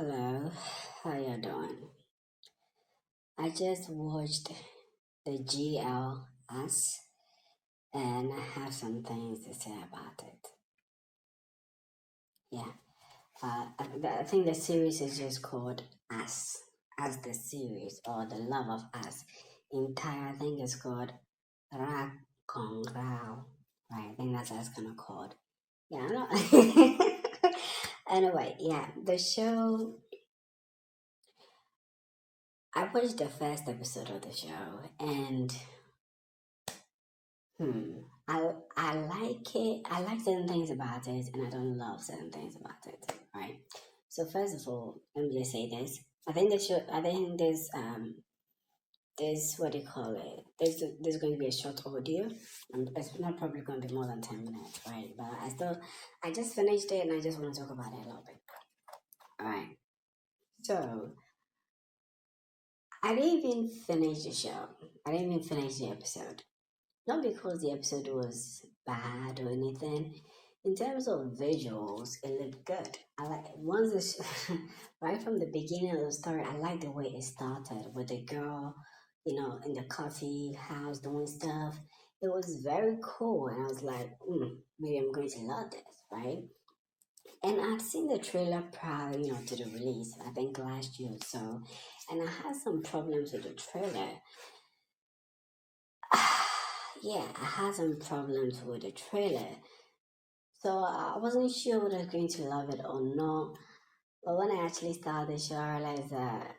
Hello, how you doing? I just watched the GLS and I have some things to say about it. Yeah, I think the series is just called Us, as the series, or The Love of Us. Entire thing is called Rak Kong Rao. Right, I think that's what it's gonna called. Yeah, I know. Anyway, yeah, the show. I watched the first episode of the show, and Hmm. I like it. I like certain things about it, and I don't love certain things about it. Right. So first of all, let me just say this. I think they should. I think there's what do you call it? There's going to be a short audio, and it's not probably going to be more than 10 minutes, right? But I just finished it, and I just want to talk about it a little bit. All right. So I didn't even finish the show. I didn't even finish the episode. Not because the episode was bad or anything. In terms of visuals, it looked good. I like once this right from the beginning of the story. I like the way it started with the girl, in the coffee house doing stuff. It was very cool, and I was like, maybe I'm going to love this, right? And I'd seen the trailer prior, to the release. I think last year or so, and I had some problems with the trailer. Yeah, I had some problems with the trailer. So I wasn't sure whether I was going to love it or not. But when I actually started the show, I realized that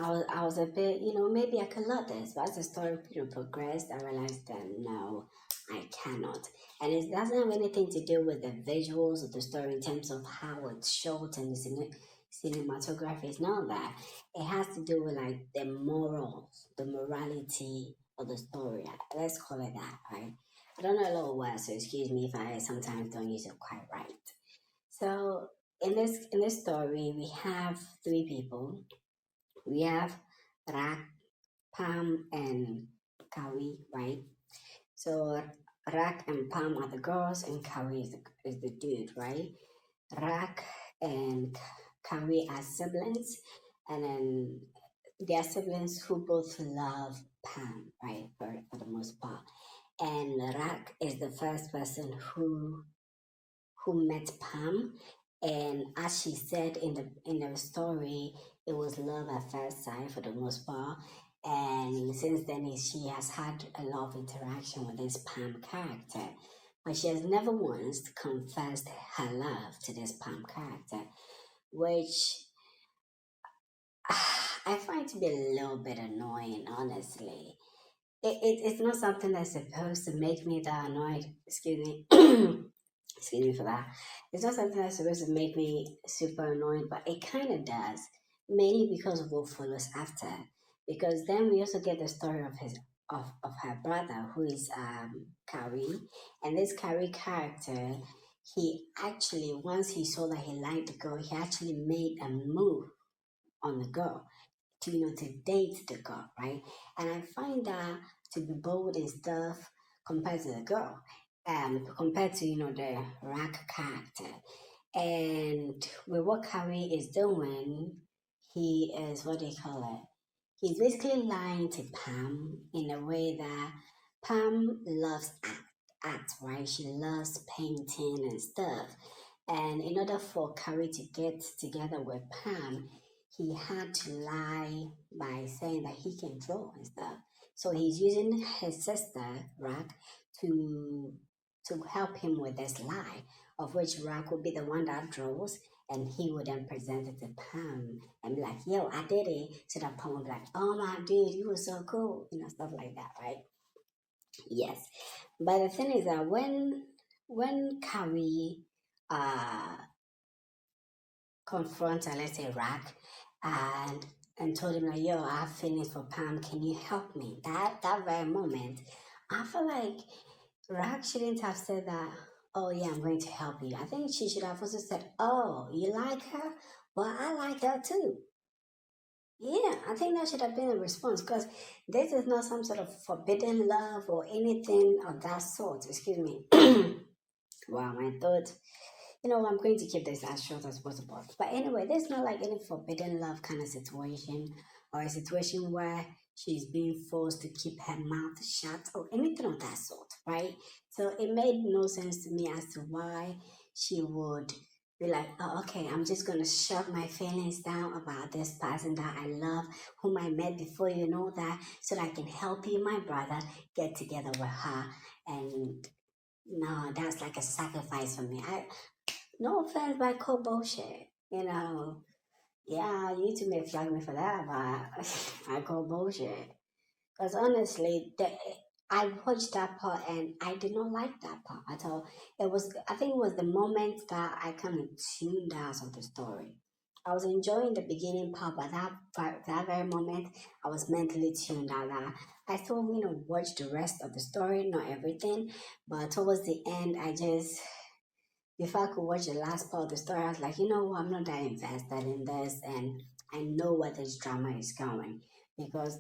I was a bit, maybe I could love this. But as the story, progressed, I realized that no, I cannot. And it doesn't have anything to do with the visuals of the story in terms of how it's shot and the cinematography. It's not that. It has to do with like the morals, the morality of the story. Let's call it that, right? I don't know a lot of words, so excuse me if I sometimes don't use it quite right. So in this story, we have three people. We have Rak, Pam, and Kawi, right? So Rak and Pam are the girls, and Kawi is the dude, right? Rak and Kawi are siblings, and then they are siblings who both love Pam, right? For the most part. And Rak is the first person who met Pam, and as she said in the story, it was love at first sight for the most part. And since then, she has had a lot of interaction with this Pam character, but she has never once confessed her love to this Pam character, which I find to be a little bit annoying, honestly. It's not something that's supposed to make me that annoyed. Excuse me. Excuse me for that. It's not something that's supposed to make me super annoyed, but it kind of does, mainly because of what follows after. Because then we also get the story of her brother, who is Carrie, and this Carrie character, he actually once he saw that he liked the girl, he actually made a move on the girl to to date the girl, right? And I find that to be bold and stuff compared to the girl, compared to the rack character. And with what Carrie is doing, he is what do you call it? He's basically lying to Pam in a way that Pam loves art, right? She loves painting and stuff. And in order for Carrie to get together with Pam, he had to lie by saying that he can draw and stuff. So he's using his sister, Rack, to help him with this lie, of which Rack would be the one that draws, and he would then present it to Pam and be like, yo, I did it. So that Pam would be like, oh my dude, you were so cool, stuff like that, right? Yes. But the thing is that when Carrie uh confronted, let's say, Rack, and told him like, yo, I have feelings for Pam, can you help me? That very moment, I feel like Rack shouldn't have said that, oh yeah, I'm going to help you. I think she should have also said, oh, you like her? Well, I like her too. Yeah, I think that should have been a response because this is not some sort of forbidden love or anything of that sort. Excuse me. Wow, my thought. I'm going to keep this as short as possible. But anyway, there's not like any forbidden love kind of situation, or a situation where she's being forced to keep her mouth shut or anything of that sort, right? So it made no sense to me as to why she would be like, oh, okay, I'm just going to shove my feelings down about this person that I love, whom I met before you know that, so that I can help you, my brother, get together with her. And no, that's like a sacrifice for me. No offense, but I call bullshit. Yeah, you two may flag me for that, but I call bullshit. Because honestly, I watched that part and I did not like that part at all. I think it was the moment that I kind of tuned out of the story. I was enjoying the beginning part, but that very moment, I was mentally tuned out. I still, watch the rest of the story, not everything, but towards the end, before I could watch the last part of the story, I was like, I'm not that invested in this, and I know where this drama is going because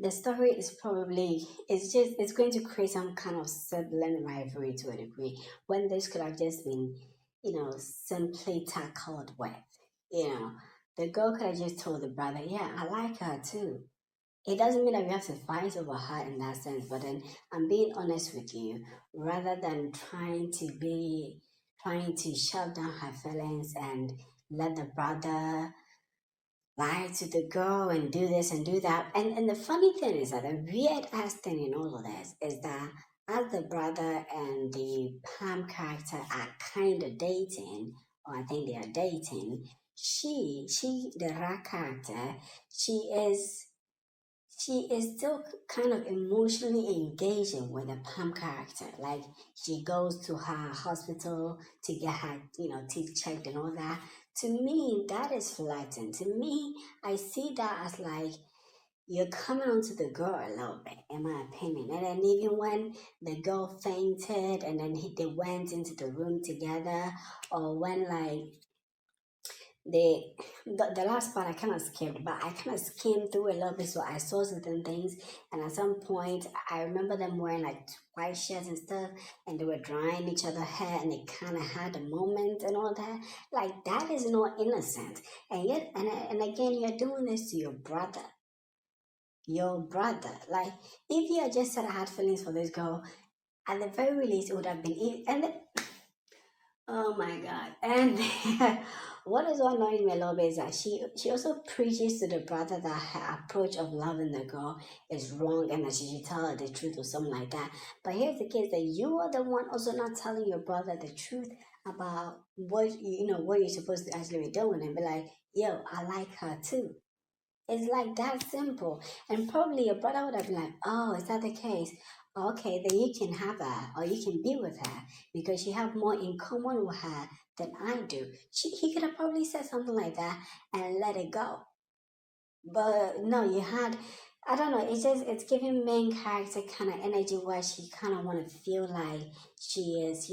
the story is probably it's going to create some kind of sibling rivalry to a degree when this could have just been, simply tackled with, you know, the girl could have just told the brother, yeah, I like her too. It doesn't mean that we have to fight over her in that sense, but then I'm being honest with you, rather than trying to shove down her feelings and let the brother lie to the girl and do this and do that. And the funny thing is that the weird ass thing in all of this is that as the brother and the Pam character are kind of dating, or I think they are dating, the Ra character, she is she is still kind of emotionally engaging with the Pam character. Like she goes to her hospital to get her, teeth checked and all that. To me, that is flirting. To me, I see that as like you're coming onto the girl a little bit, in my opinion. And then even when the girl fainted and then they went into the room together, or when like the, the last part I kind of skipped, but I kind of skimmed through a little bit, so I saw certain things. And at some point, I remember them wearing like white shirts and stuff, and they were drying each other hair, and they kind of had a moment and all that. Like that is not innocent, and yet, and again, you're doing this to your brother. Your brother, like if you had just said I had feelings for this girl, at the very least, it would have been. And oh my God. And what is annoying me a little bit is that she also preaches to the brother that her approach of loving the girl is wrong and that she should tell her the truth or something like that. But here's the case that you are the one also not telling your brother the truth about what you're supposed to actually be doing and be like, yo, I like her too. It's like that simple. And probably your brother would have been like, oh, is that the case? Okay, then you can have her or you can be with her because you have more in common with her than I do. He could have probably said something like that and let it go. But no, I don't know, it's giving main character kind of energy where she kind of want to feel like she is,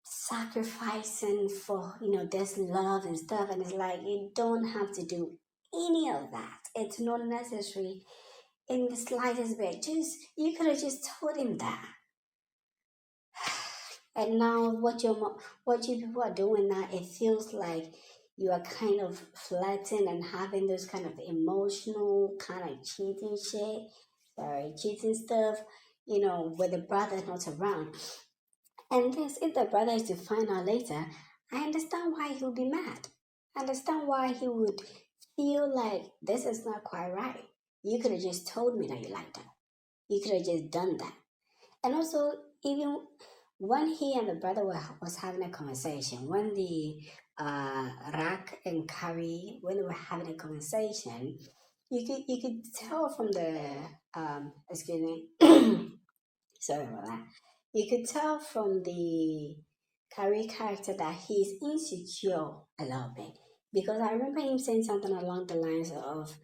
sacrificing for this love and stuff, and it's like you don't have to do any of that. It's not necessary in the slightest bit. Just you could have just told him that. And now what you people are doing now, it feels like you are kind of flirting and having those kind of emotional kind of cheating stuff, with the brother not around. And this, if the brother is to find out later, I understand why he'll be mad. I understand why he would feel like this is not quite right. You could have just told me that you liked that. You could have just done that. And also, even when he and the brother was having a conversation, when the Rak and Kari, when they were having a conversation, you could tell from the excuse me, sorry about that. You could tell from the Carrie character that he's insecure a little bit. Because I remember him saying something along the lines of,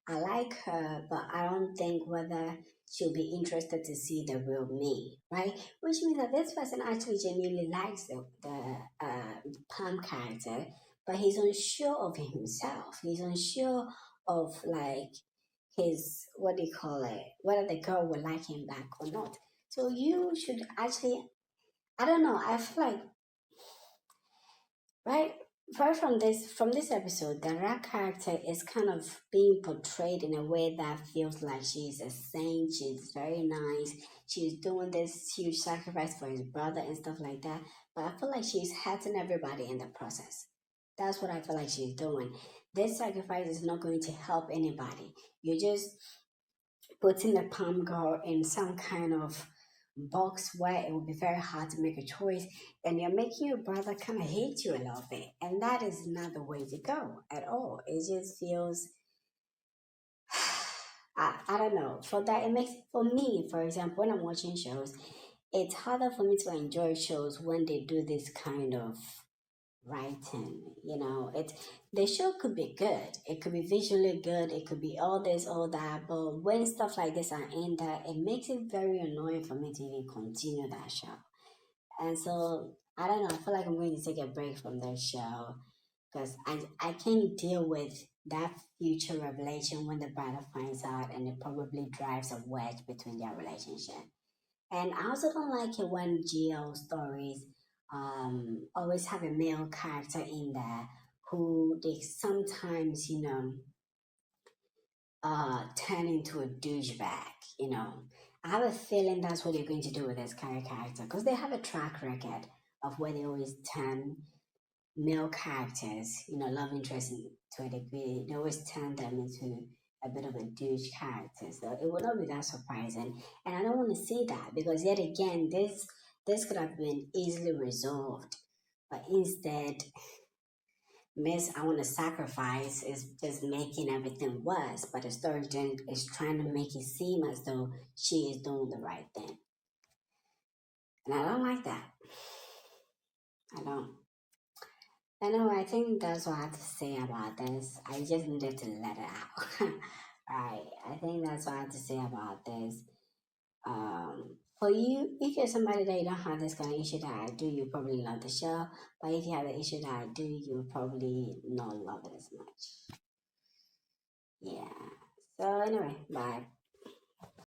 I like her, but I don't think whether she'll be interested to see the real me, right? Which means that this person actually genuinely likes the Pam character, but he's unsure of himself. He's unsure of like his, what do you call it, whether the girl will like him back or not. So you should actually, I don't know, I feel like right? Apart from this episode, the Ra character is kind of being portrayed in a way that feels like she's a saint. She's very nice. She's doing this huge sacrifice for his brother and stuff like that. But I feel like she's hurting everybody in the process. That's what I feel like she's doing. This sacrifice is not going to help anybody. You're just putting the palm girl in some kind of box where it will be very hard to make a choice, then you're making your brother kind of hate you a little bit. And that is not the way to go at all. It just feels, I don't know. For that, it makes, for me, for example, when I'm watching shows, it's harder for me to enjoy shows when they do this kind of writing. It the show could be good, it could be visually good, it could be all this all that, but when stuff like this are in there, it makes it very annoying for me to even continue that show. And so I don't know, I feel like I'm going to take a break from that show because I can't deal with that future revelation when the brother finds out, and it probably drives a wedge between their relationship. And I also don't like it when GL stories always have a male character in there who they sometimes, turn into a douchebag, I have a feeling that's what they're going to do with this character because they have a track record of where they always turn male characters, love interest to a degree, they always turn them into a bit of a douche character. So it would not be that surprising. And I don't want to see that because yet again, this could have been easily resolved. But instead, Miss I want to sacrifice is just making everything worse. But the story is trying to make it seem as though she is doing the right thing. And I don't like that. I don't. Anyway, I think that's what I have to say about this. I just needed to let it out. Right. I think that's what I have to say about this. For you, if you're somebody that you don't have this kind of issue that I do, you probably love the show. But if you have the issue that I do, you probably not love it as much. Yeah. So anyway, bye.